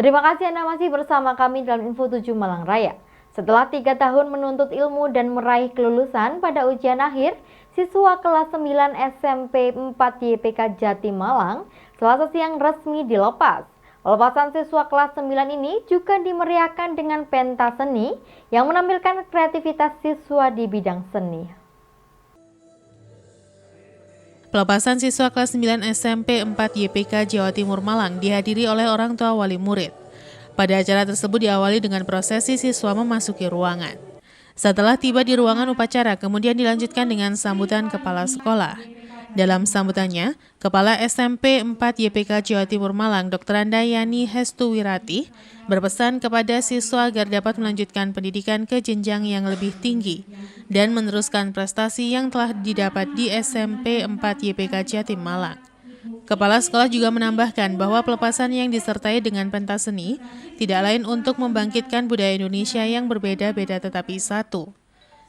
Terima kasih Anda masih bersama kami dalam Info 7 Malang Raya. Setelah 3 tahun menuntut ilmu dan meraih kelulusan pada ujian akhir, siswa kelas 9 SMP 4 YPK Jatim Malang Selasa siang resmi dilepas. Pelepasan siswa kelas 9 ini juga dimeriahkan dengan pentas seni yang menampilkan kreativitas siswa di bidang seni. Pelepasan siswa kelas 9 SMP 4 YPK Jawa Timur Malang dihadiri oleh orang tua wali murid. Pada acara tersebut diawali dengan prosesi siswa memasuki ruangan. Setelah tiba di ruangan upacara, kemudian dilanjutkan dengan sambutan kepala sekolah. Dalam sambutannya, Kepala SMP 4 YPK Jawa Timur Malang, Dr. Andayani Hestuwirati, berpesan kepada siswa agar dapat melanjutkan pendidikan ke jenjang yang lebih tinggi dan meneruskan prestasi yang telah didapat di SMP 4 YPK Jatim Malang. Kepala sekolah juga menambahkan bahwa pelepasan yang disertai dengan pentas seni tidak lain untuk membangkitkan budaya Indonesia yang berbeda-beda tetapi satu.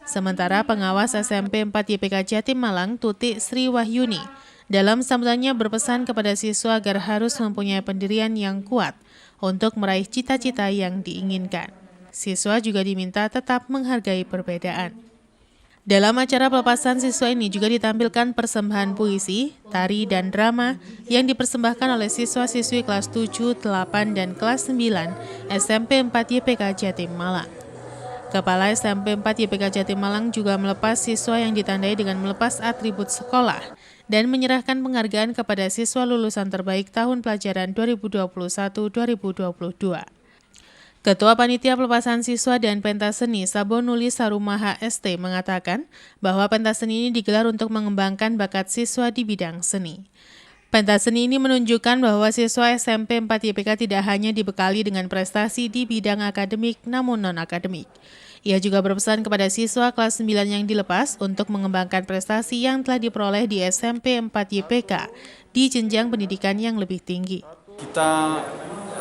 Sementara pengawas SMP 4 YPK Jatim Malang, Tuti Sri Wahyuni, dalam sambutannya berpesan kepada siswa agar harus mempunyai pendirian yang kuat untuk meraih cita-cita yang diinginkan. Siswa juga diminta tetap menghargai perbedaan. Dalam acara pelepasan siswa ini juga ditampilkan persembahan puisi, tari, dan drama yang dipersembahkan oleh siswa-siswi kelas 7, 8, dan kelas 9 SMP 4 YPK Jatim Malang. Kepala SMP 4 YPK Jatim Malang juga melepas siswa yang ditandai dengan melepas atribut sekolah dan menyerahkan penghargaan kepada siswa lulusan terbaik tahun pelajaran 2021-2022. Ketua Panitia Pelepasan Siswa dan Pentas Seni Sabonuli Sarumaha ST mengatakan bahwa pentas seni ini digelar untuk mengembangkan bakat siswa di bidang seni. Pentas seni ini menunjukkan bahwa siswa SMP 4 YPK tidak hanya dibekali dengan prestasi di bidang akademik namun non-akademik. Ia juga berpesan kepada siswa kelas 9 yang dilepas untuk mengembangkan prestasi yang telah diperoleh di SMP 4 YPK di jenjang pendidikan yang lebih tinggi. Kita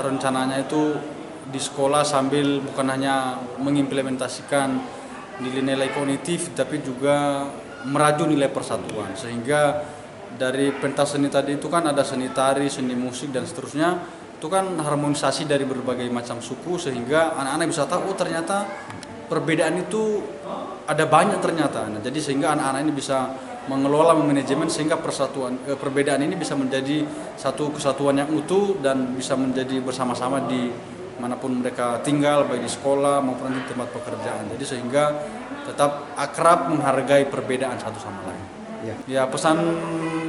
rencananya itu di sekolah sambil bukan hanya mengimplementasikan nilai-nilai kognitif tapi juga meraju nilai persatuan, sehingga dari pentas seni tadi itu kan ada seni tari, seni musik dan seterusnya, itu kan harmonisasi dari berbagai macam suku sehingga anak-anak bisa tahu ternyata perbedaan itu ada banyak ternyata. Nah, jadi sehingga anak-anak ini bisa mengelola manajemen sehingga perbedaan ini bisa menjadi satu kesatuan yang utuh dan bisa menjadi bersama-sama di manapun mereka tinggal, baik di sekolah maupun di tempat pekerjaan. Jadi sehingga tetap akrab menghargai perbedaan satu sama lain. Ya, pesan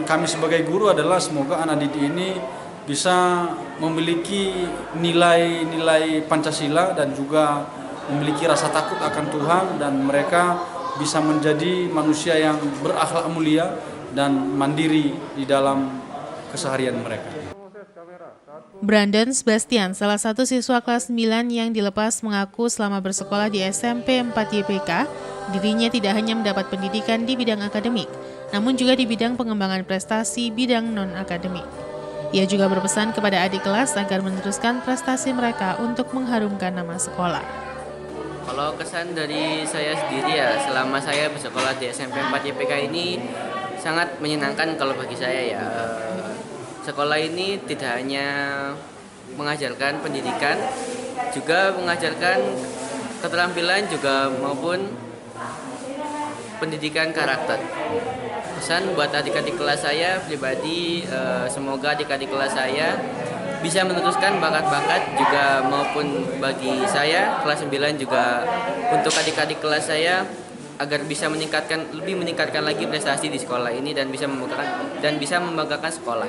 kami sebagai guru adalah semoga anak didik ini bisa memiliki nilai-nilai Pancasila dan juga memiliki rasa takut akan Tuhan dan mereka bisa menjadi manusia yang berakhlak mulia dan mandiri di dalam keseharian mereka. Brandon Sebastian, salah satu siswa kelas 9 yang dilepas, mengaku selama bersekolah di SMP 4 YPK, dirinya tidak hanya mendapat pendidikan di bidang akademik, namun juga di bidang pengembangan prestasi bidang non-akademik. Ia juga berpesan kepada adik kelas agar meneruskan prestasi mereka untuk mengharumkan nama sekolah. Kalau kesan dari saya sendiri ya, selama saya bersekolah di SMP 4 YPK ini sangat menyenangkan kalau bagi saya ya. Sekolah ini tidak hanya mengajarkan pendidikan, juga mengajarkan keterampilan juga maupun pendidikan karakter. Pesan buat adik-adik kelas saya pribadi, semoga adik-adik kelas saya bisa meneruskan bakat-bakat juga maupun bagi saya kelas 9 juga untuk adik-adik kelas saya agar bisa lebih meningkatkan lagi prestasi di sekolah ini dan bisa membanggakan sekolah.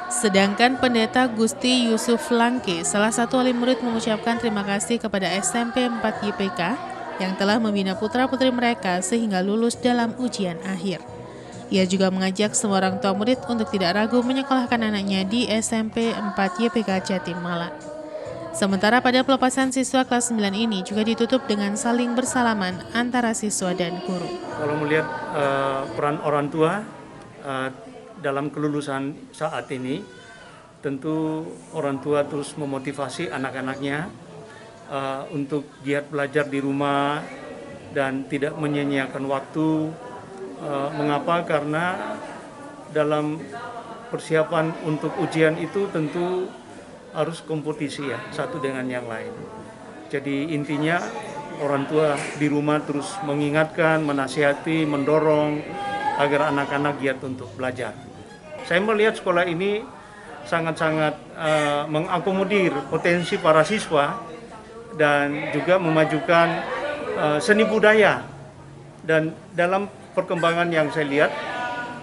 Sedangkan Pendeta Gusti Yusuf Langke, salah satu wali murid, mengucapkan terima kasih kepada SMP 4 YPK yang telah membina putra-putri mereka sehingga lulus dalam ujian akhir. Ia juga mengajak semua orang tua murid untuk tidak ragu menyekolahkan anaknya di SMP 4 YPK Jatim Malang. Sementara pada pelepasan siswa kelas 9 ini juga ditutup dengan saling bersalaman antara siswa dan guru. Kalau melihat peran orang tua dalam kelulusan saat ini, tentu orang tua terus memotivasi anak-anaknya untuk giat belajar di rumah dan tidak menyia-nyiakan waktu. Mengapa? Karena dalam persiapan untuk ujian itu tentu harus kompetisi ya, satu dengan yang lain. Jadi intinya orang tua di rumah terus mengingatkan, menasihati, mendorong agar anak-anak giat untuk belajar. Saya melihat sekolah ini sangat-sangat mengakomodir potensi para siswa dan juga memajukan seni budaya. Dan dalam perkembangan yang saya lihat,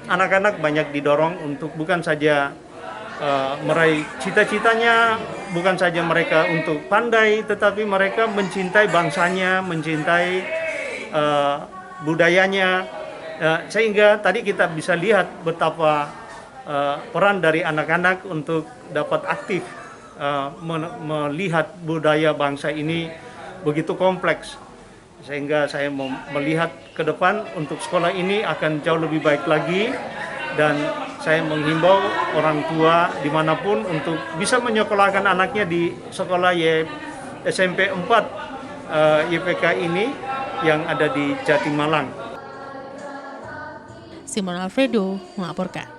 anak-anak banyak didorong untuk bukan saja meraih cita-citanya, bukan saja mereka untuk pandai, tetapi mereka mencintai bangsanya, mencintai budayanya, sehingga tadi kita bisa lihat betapa peran dari anak-anak untuk dapat aktif melihat budaya bangsa ini begitu kompleks, sehingga saya melihat ke depan untuk sekolah ini akan jauh lebih baik lagi. Dan saya menghimbau orang tua dimanapun untuk bisa menyekolahkan anaknya di sekolah SMP 4 YPK ini yang ada di Jatimalang. Simon Alfredo melaporkan.